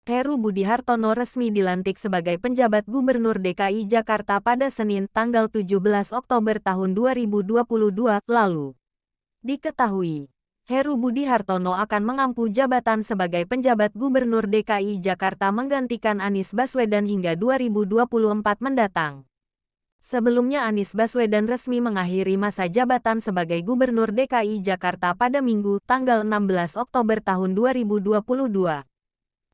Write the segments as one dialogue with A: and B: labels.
A: Heru Budi Hartono resmi dilantik sebagai penjabat Gubernur DKI Jakarta pada Senin, tanggal 17 Oktober tahun 2022 lalu. Diketahui, Heru Budi Hartono akan mengampu jabatan sebagai penjabat Gubernur DKI Jakarta menggantikan Anies Baswedan hingga 2024 mendatang. Sebelumnya Anies Baswedan resmi mengakhiri masa jabatan sebagai Gubernur DKI Jakarta pada Minggu, tanggal 16 Oktober tahun 2022.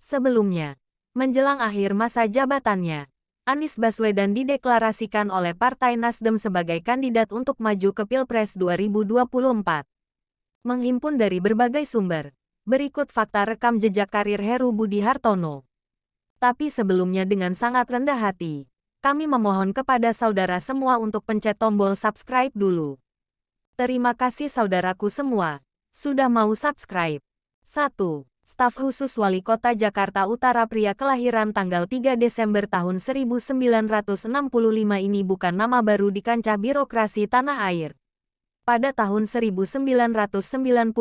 A: Sebelumnya, menjelang akhir masa jabatannya, Anies Baswedan dideklarasikan oleh Partai Nasdem sebagai kandidat untuk maju ke Pilpres 2024. Menghimpun dari berbagai sumber, berikut fakta rekam jejak karir Heru Budi Hartono. Tapi sebelumnya dengan sangat rendah hati, kami memohon kepada saudara semua untuk pencet tombol subscribe dulu. Terima kasih saudaraku semua, sudah mau subscribe. 1. Staf khusus Wali Kota Jakarta Utara pria kelahiran tanggal 3 Desember tahun 1965 ini bukan nama baru di kancah birokrasi tanah air. Pada tahun 1993,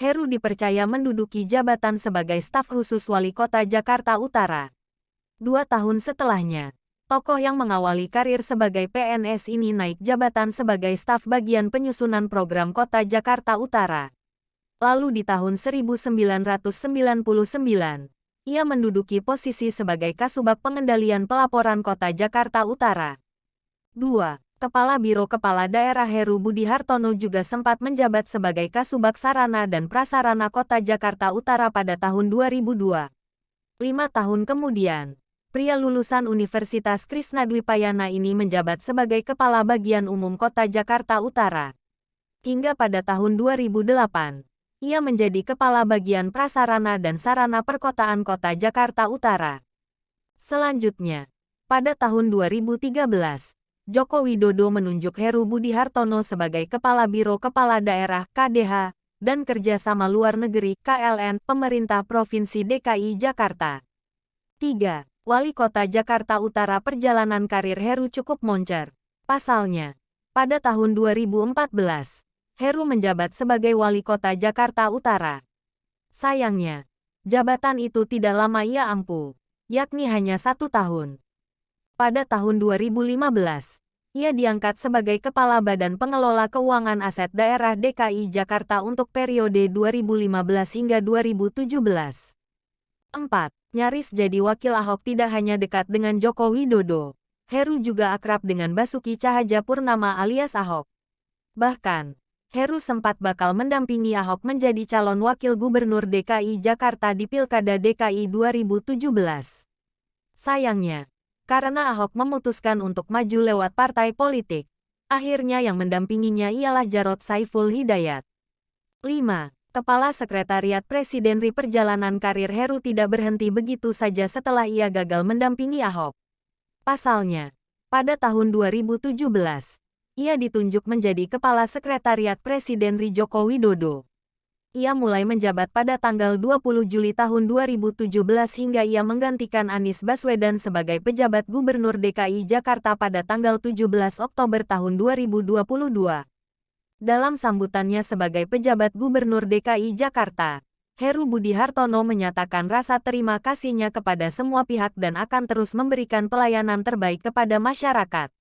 A: Heru dipercaya menduduki jabatan sebagai staf khusus Wali Kota Jakarta Utara. 2 tahun setelahnya, tokoh yang mengawali karir sebagai PNS ini naik jabatan sebagai staf bagian penyusunan program Kota Jakarta Utara. Lalu di tahun 1999, ia menduduki posisi sebagai Kasubag Pengendalian Pelaporan Kota Jakarta Utara. 2. Kepala Biro Kepala Daerah Heru Budi Hartono juga sempat menjabat sebagai Kasubag Sarana dan Prasarana Kota Jakarta Utara pada tahun 2002. 5 tahun kemudian, pria lulusan Universitas Krisnadwipayana ini menjabat sebagai Kepala Bagian Umum Kota Jakarta Utara. Hingga pada tahun 2008, ia menjadi Kepala Bagian Prasarana dan Sarana Perkotaan Kota Jakarta Utara. Selanjutnya, pada tahun 2013, Joko Widodo menunjuk Heru Budi Hartono sebagai Kepala Biro Kepala Daerah (KDH) dan Kerjasama Luar Negeri (KLN) Pemerintah Provinsi DKI Jakarta. 3. Wali Kota Jakarta Utara. Perjalanan karir Heru cukup moncer. Pasalnya, pada tahun 2014, Heru menjabat sebagai Wali Kota Jakarta Utara. Sayangnya, jabatan itu tidak lama ia ampu, yakni hanya 1 tahun. Pada tahun 2015, ia diangkat sebagai Kepala Badan Pengelola Keuangan Aset Daerah DKI Jakarta untuk periode 2015 hingga 2017. 4. Nyaris jadi wakil Ahok. Tidak hanya dekat dengan Joko Widodo, Heru juga akrab dengan Basuki Cahayapurnama alias Ahok. Bahkan, Heru sempat bakal mendampingi Ahok menjadi calon wakil gubernur DKI Jakarta di Pilkada DKI 2017. Sayangnya, karena Ahok memutuskan untuk maju lewat partai politik, akhirnya yang mendampinginya ialah Jarod Saiful Hidayat. 5. Kepala Sekretariat Presiden. Perjalanan karir Heru tidak berhenti begitu saja setelah ia gagal mendampingi Ahok. Pasalnya, pada tahun 2017, ia ditunjuk menjadi Kepala Sekretariat Presiden Joko Widodo. Ia mulai menjabat pada tanggal 20 Juli tahun 2017 hingga ia menggantikan Anies Baswedan sebagai pejabat Gubernur DKI Jakarta pada tanggal 17 Oktober tahun 2022. Dalam sambutannya sebagai pejabat Gubernur DKI Jakarta, Heru Budi Hartono menyatakan rasa terima kasihnya kepada semua pihak dan akan terus memberikan pelayanan terbaik kepada masyarakat.